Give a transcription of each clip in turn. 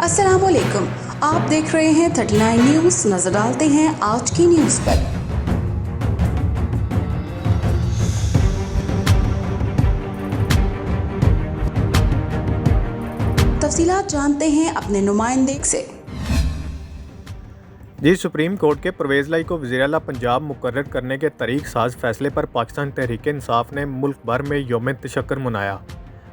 السلام علیکم، آپ دیکھ رہے ہیں 39 نیوز۔ نظر ڈالتے ہیں آج کی نیوز پر۔ تفصیلات جانتے ہیں اپنے نمائندے سے۔ سپریم کورٹ کے پرویز لائی کو وزیر اعلیٰ پنجاب مقرر کرنے کے طریق ساز فیصلے پر پاکستان تحریک انصاف نے ملک بھر میں یوم تشکر منایا۔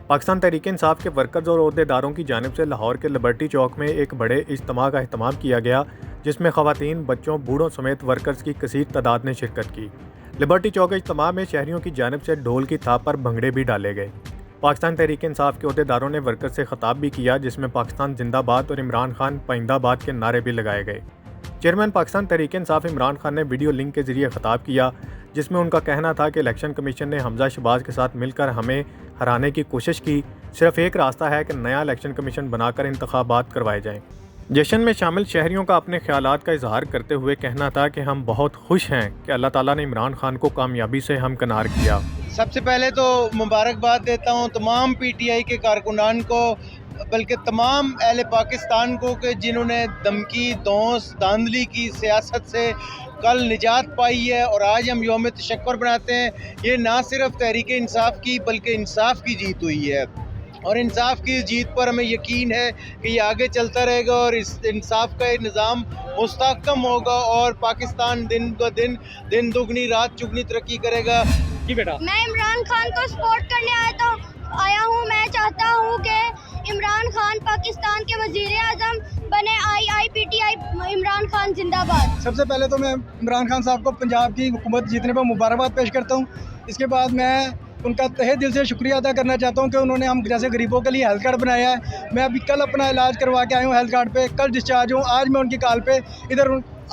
پاکستان تحریک انصاف کے ورکرز اور عہدیداروں کی جانب سے لاہور کے لبرٹی چوک میں ایک بڑے اجتماع کا اہتمام کیا گیا، جس میں خواتین، بچوں، بوڑھوں سمیت ورکرز کی کثیر تعداد نے شرکت کی۔ لبرٹی چوک اجتماع میں شہریوں کی جانب سے ڈھول کی تھاپ پر بھنگڑے بھی ڈالے گئے۔ پاکستان تحریک انصاف کے عہدیداروں نے ورکرز سے خطاب بھی کیا، جس میں پاکستان زندہ باد اور عمران خان پائندہ باد کے نعرے بھی لگائے گئے۔ چیئرمین پاکستان تحریک انصاف عمران خان نے ویڈیو لنک کے ذریعے خطاب کیا، جس میں ان کا کہنا تھا کہ الیکشن کمیشن نے حمزہ شہباز کے ساتھ مل کر ہمیں ہرانے کی کوشش کی۔ صرف ایک راستہ ہے کہ نیا الیکشن کمیشن بنا کر انتخابات کروائے جائیں۔ جشن میں شامل شہریوں کا اپنے خیالات کا اظہار کرتے ہوئے کہنا تھا کہ ہم بہت خوش ہیں کہ اللہ تعالیٰ نے عمران خان کو کامیابی سے ہمکنار کیا۔ سب سے پہلے تو مبارکباد دیتا ہوں تمام پی ٹی آئی کے کارکنان کو، بلکہ تمام اہل پاکستان کو، کہ جنہوں نے دھمکی، دھونس، دھاندلی کی سیاست سے کل نجات پائی ہے اور آج ہم یوم تشکر بناتے ہیں۔ یہ نہ صرف تحریک انصاف کی بلکہ انصاف کی جیت ہوئی ہے، اور انصاف کی جیت پر ہمیں یقین ہے کہ یہ آگے چلتا رہے گا اور اس انصاف کا نظام مستحکم ہوگا اور پاکستان دن بہ دن دگنی رات چگنی ترقی کرے گا۔ جی بیٹا، میں عمران خان کو سپورٹ کرنے آیا ہوں۔ میں چاہتا ہوں کہ عمران خان پاکستان کے وزیر اعظم بنے۔ P T I Imran Khan زندہ باد۔ سب سے پہلے تو میں عمران خان صاحب کو پنجاب کی حکومت جیتنے پر مبارکباد پیش کرتا ہوں۔ اس کے بعد میں ان کا تہہ دل سے شکریہ ادا کرنا چاہتا ہوں کہ انہوں نے ہم جیسے غریبوں کے لیے ہیلتھ کارڈ بنایا ہے۔ میں ابھی کل اپنا علاج کروا کے آیا ہوں ہیلتھ کارڈ پہ، کل ڈسچارج ہوں، آج میں ان کی کال پہ ادھر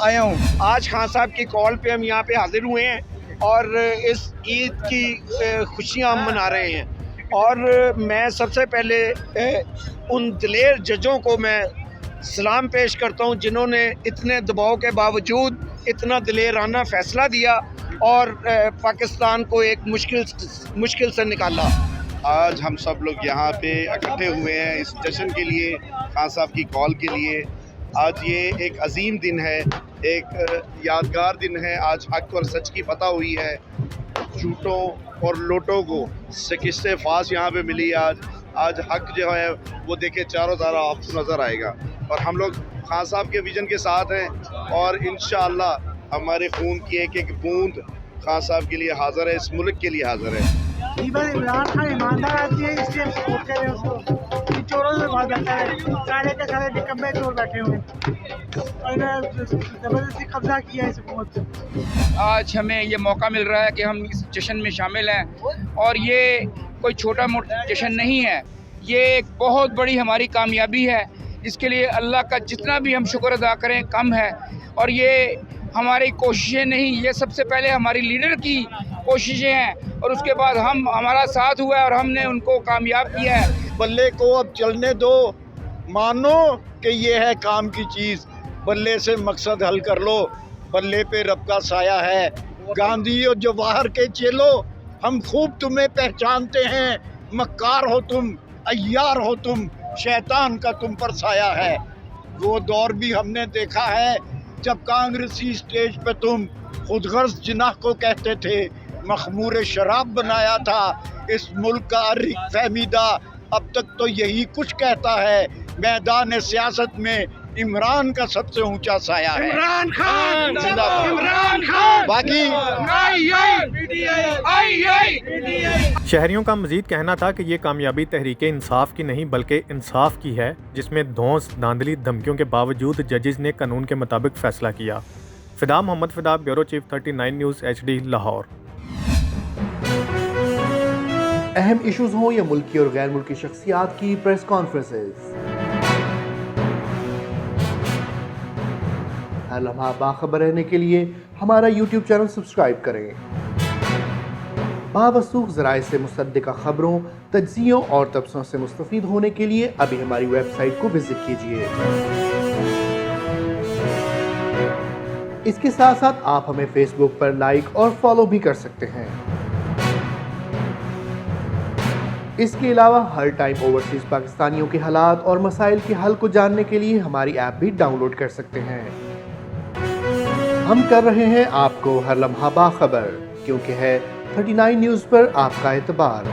آیا ہوں۔ آج خان صاحب کی کال پہ ہم یہاں پہ حاضر ہوئے ہیں اور اس عید کی خوشیاں ہم منا رہے ہیں، اور میں سب سے پہلے ان دلیر ججوں کو میں سلام پیش کرتا ہوں جنہوں نے اتنے دباؤ کے باوجود اتنا دلیرانہ فیصلہ دیا اور پاکستان کو ایک مشکل سے نکالا۔ آج ہم سب لوگ یہاں پہ اکٹھے ہوئے ہیں اس جشن کے لیے، خان صاحب کی کال کے لیے۔ آج یہ ایک عظیم دن ہے، ایک یادگار دن ہے۔ آج حق اور سچ کی فتح ہوئی ہے، جھوٹوں اور لوٹوں کو شکست فاس یہاں پہ ملی۔ آج حق جو ہے وہ دیکھے چاروں طرف آپ کو نظر آئے گا، اور ہم لوگ خان صاحب کے ویژن کے ساتھ ہیں، اور انشاءاللہ ہمارے خون کی ایک ایک بوند خان صاحب کے لیے حاضر ہے، اس ملک کے لیے حاضر ہے۔ عمران خان ایماندار آدمی ہے، اس لیے ہم سپورٹ کر رہے ہیں اس کو۔ یہ چوروں سے بھاگ جاتا ہے، سارے کے سارے نکمے چور بیٹھے ہوئے ہیں، اور زبردستی قبضہ کیا ہے اس حکومت سے۔ آج ہمیں یہ موقع مل رہا ہے کہ ہم اس جشن میں شامل ہیں، اور یہ کوئی چھوٹا موٹا جشن نہیں ہے، یہ ایک بہت بڑی ہماری کامیابی ہے، جس کے لیے اللہ کا جتنا بھی ہم شکر ادا کریں کم ہے۔ اور یہ ہماری کوششیں نہیں، یہ سب سے پہلے ہماری لیڈر کی کوششیں ہیں، اور اس کے بعد ہمارا ساتھ ہوا ہے اور ہم نے ان کو کامیاب کیا ہے۔ بلے کو اب چلنے دو، مانو کہ یہ ہے کام کی چیز، بلے سے مقصد حل کر لو، بلے پہ رب کا سایہ ہے۔ گاندھی اور جواہر کے چیلو، ہم خوب تمہیں پہچانتے ہیں، مکار ہو تم، عیار ہو تم، شیطان کا تم پر سایہ ہے۔ وہ دور بھی ہم نے دیکھا ہے جب کانگریسی اسٹیج پہ تم خود غرض جناح کو کہتے تھے، مخمور شراب بنایا تھا اس ملک کا ہر ایک فہمیدہ، اب تک تو یہی کچھ کہتا ہے، میدان سیاست میں عمران کا سب سے اونچا سایہ ہے۔ عمران خان زندہ باد، عمران خان باقی۔ شہریوں کا مزید کہنا تھا کہ یہ کامیابی تحریک انصاف کی نہیں بلکہ انصاف کی ہے، جس میں دھونس، دھاندلی، دھمکیوں کے باوجود ججز نے قانون کے مطابق فیصلہ کیا۔ فدا محمد فدا، bureau chief 39 news HD Lahore. اہم ایشوز ہوں یا ملکی اور غیر ملکی شخصیات کی پریس کانفرنسز، ہر لمحہ باخبر رہنے کے لیے ہمارا یوٹیوب چینل سبسکرائب کریں۔ باوثوق ذرائع سے مصدقہ خبروں، تجزیوں اور تبصروں سے مستفید ہونے کے لیے ابھی ہماری ویب سائٹ کو وزٹ کیجیے۔ اس کے ساتھ ساتھ آپ ہمیں فیس بک پر لائک اور فالو بھی کر سکتے ہیں۔ اس کے علاوہ ہر ٹائم اوورسیز پاکستانیوں کے حالات اور مسائل کے حل کو جاننے کے لیے ہماری ایپ بھی ڈاؤن لوڈ کر سکتے ہیں۔ ہم کر رہے ہیں آپ کو ہر لمحہ باخبر، کیونکہ ہے 39 نیوز پر آپ کا اعتبار۔